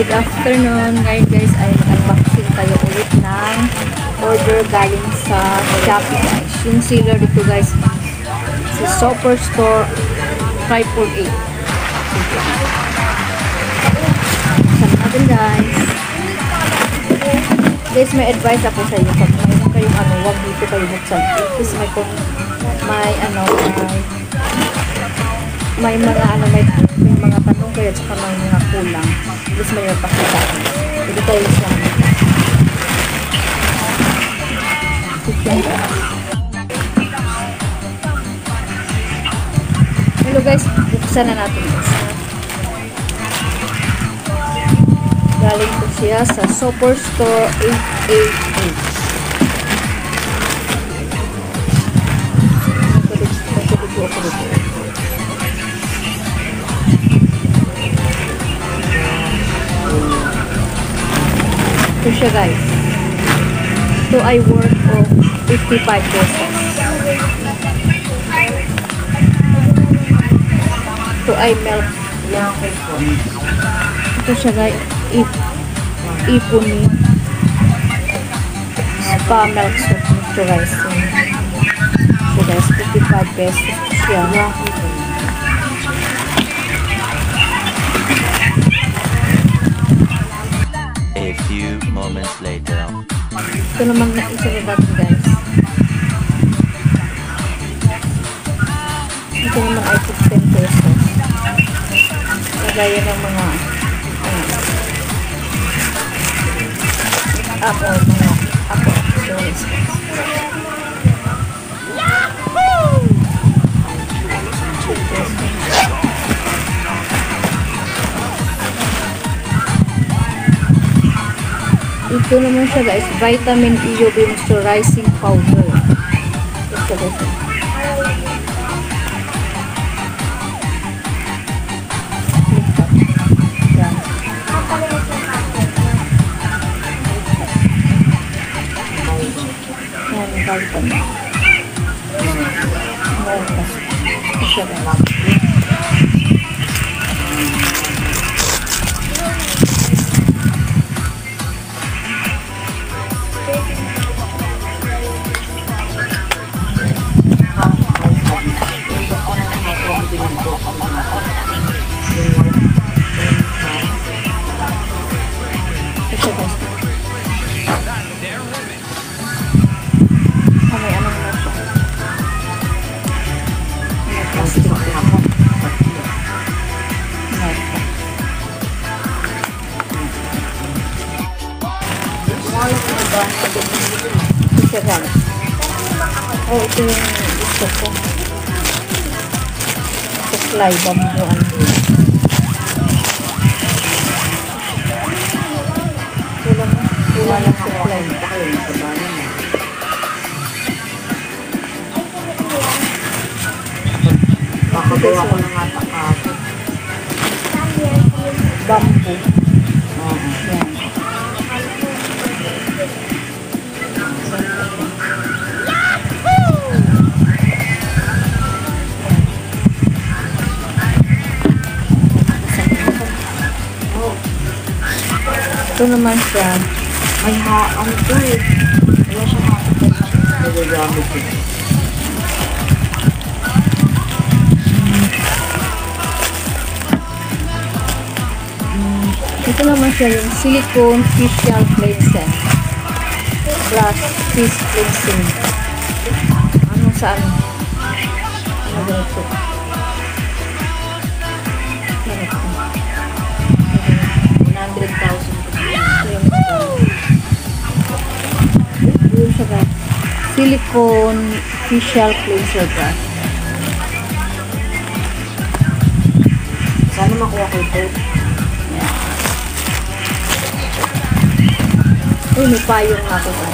Good afternoon. Ngayon guys ay mag-unboxing tayo ulit ng order galing sa Shoppe guys. Yung seller dito guys si Shoppe Store 548. Saan natin guys. Guys, may advice ako sa inyo. Pag mayroon kayong wag dito kayo buksan. Kasi may mga tanong kayo at saka may mga kulang. Gusto may magpakita. Dito tayo siya. Hello guys, buksan na natin guys. Galing po siya sa Shoppe Store 888. Ito siya guys. Ito ay worth of 55 pesos. Ito ay milk. Ito siya guys. Ipuni. Spa milk soup. Ito guys. So guys, 55 pesos siya. A few moments later. Ito naman na isa na natin guys. Ito naman ay 15 pesos. Nagaya ng mga apple. Ito naman siya guys, vitamin E UV moisturizing powder. Ito guys. Yan. Yan, vitamin. Ito siya guys. Oh, ito yung gusto ko. Supply bambuan. Walang supply. Makagawa ko ng atakato. Bambu. Yan. Ito naman siya. Ay ano to eh. Wala siya nagagamit ko. Ito naman siya yung silicone facial cleanser. Plus face cleansing. Anong saan? Ano ganito? Silicone facial cleanser brush. Sana makuha ko ito. Uy, may payong ako ba?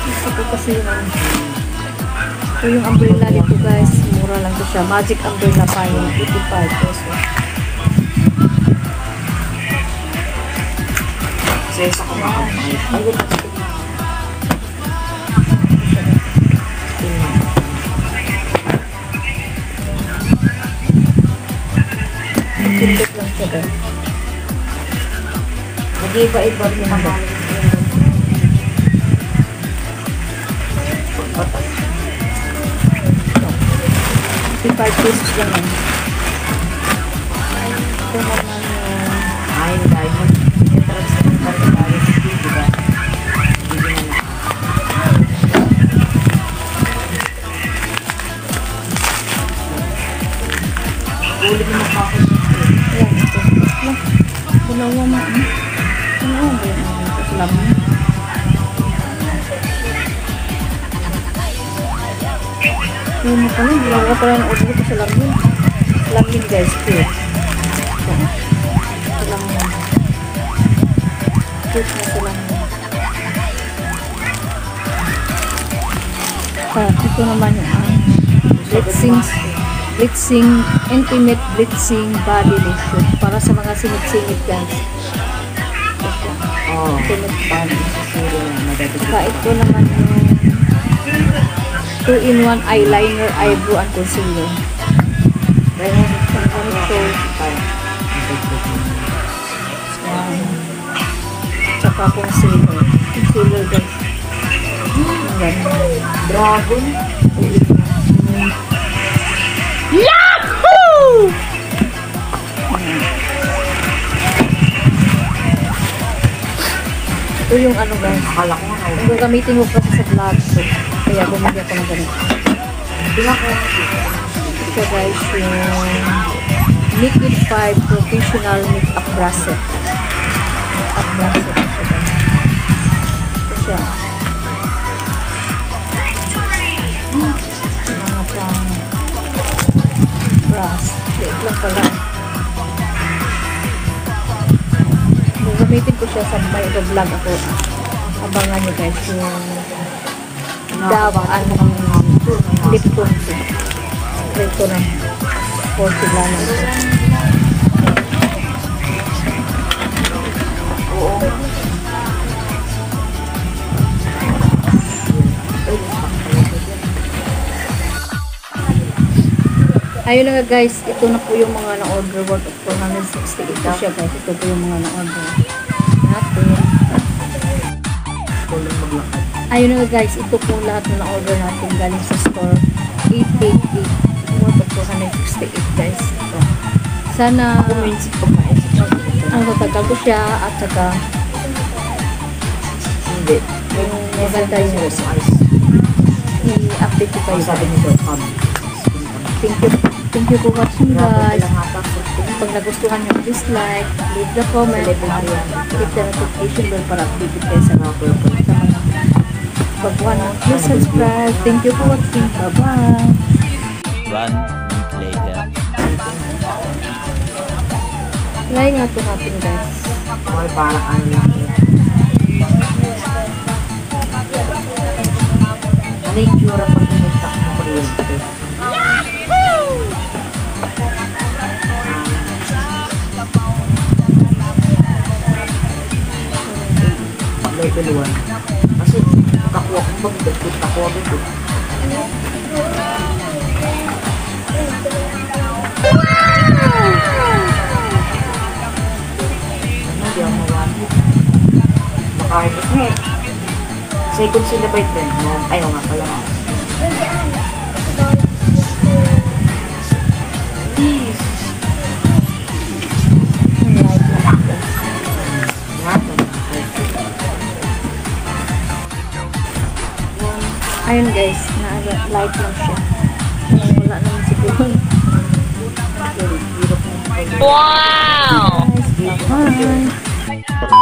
Gusto ko kasi ito yung umbrella nito guys. Mura lang ito siya. Magic umbrella payong. 85 pesos. Kasi sa kumakapahit. Ay, wala ko. Pindot lang siya guys. Mag-iba-iba pinakalit yung 55 pesos lang yan. Ito naman yung ay, diamond. Ito-trust na yung pagkakalit. Diba? Hindi na ulit mo makakot. ayan, ito. Dalawa ma. Dalawa ba yun? Ito sa lamin. Ayun na pala. Dalawa pala yung order ko sa lamin. Lamin guys. Cute. Ito. Sa lamin. Cute na sa lamin. Ito naman yung blitzing, intimate blitzing body lotion para sa mga singit-singit guys. Oh, Intimate body. siguro na madadagdag. Saka ito naman yung 2-in-1 eyeliner, eyebrow, and concealer. Dahil Ganito. Tsaka concealer. Concealer guys. Ganun. dragon. Yahoo! Ito yung ano guys. Akala ko nga. Ang gagamitin ko kasi sa vlog. So, kaya bumili ako ng ganito. Ito guys yung Liquid 5 Professional Makeup Brush Set. Makeup brush set. Ito siya. Mga pang brush. Liit lang pala. Gagamitin ko siya sa may vlog ako. Abangan nyo guys yung Dove lip tone ko. Ito na. Porcelain ko. Oo. Ayun na nga guys, ito na po yung mga na-order worth of 468 po siya guys. Ito po yung mga na-order natin. Tulong maglakad. Ayun na nga guys, ito po lahat na na-order natin galing sa store 888 worth of 468 guys. Ito. Sana Kuminsip ko pa ang matagal ko siya at saka hindi. yung maganda yung Ice. i-update ko kayo. Ang sabi nito, Thank you for watching guys. Ilang hatak. Pag nagustuhan nyo, please like, leave the comment, hit the notification bell para updated kayo sa mga pagkuhan ng please subscribe. Thank you for watching. Bye-bye. 1 week later. Try nga ito natin guys. Okay, parang ano lang. Ano yung tsura pag nagtak ng kuryente? Level 1. Kasi kakuha ko pag kakuha ko ito. Hindi ako mawagi. Makahit ito eh. Second sila ba ito? Ayaw nga pala. Please. Ayun guys, na-light lang siya. Wala naman siguro. Wow! Guys, bye-bye.